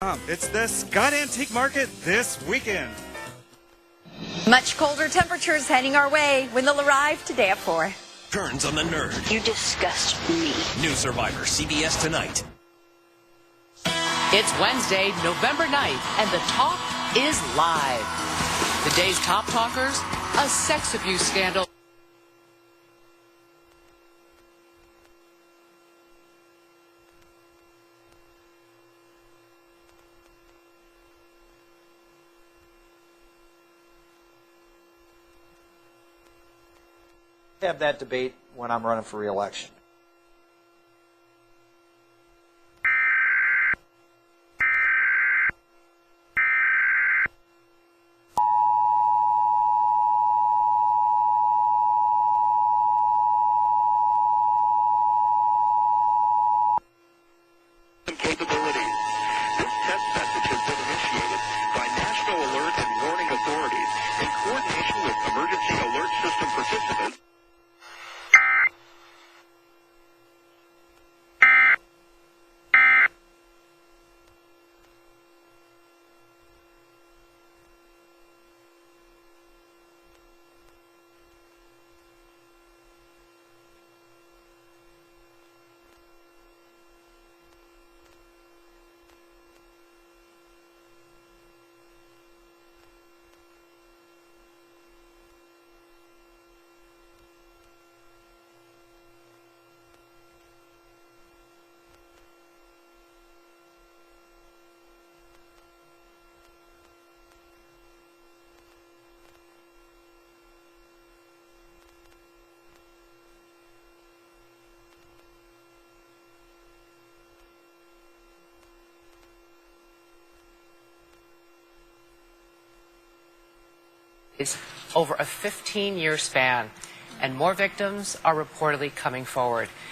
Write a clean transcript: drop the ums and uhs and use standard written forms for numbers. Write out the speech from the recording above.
It's the Scott Antique Market this weekend. Much colder temperatures heading our way when they'll arrive today at 4. Turns on the nerd. You disgust me. New Survivor, CBS tonight. It's Wednesday, November 9th, and the talk is live. The day's top talkers, a sex abuse scandal. Have that debate when I'm running for re-election. Capabilities. This test message has been initiated by National Alert and Warning Authorities in coordination with Emergency Alert System participants. Over a 15-year span, and more victims are reportedly coming forward.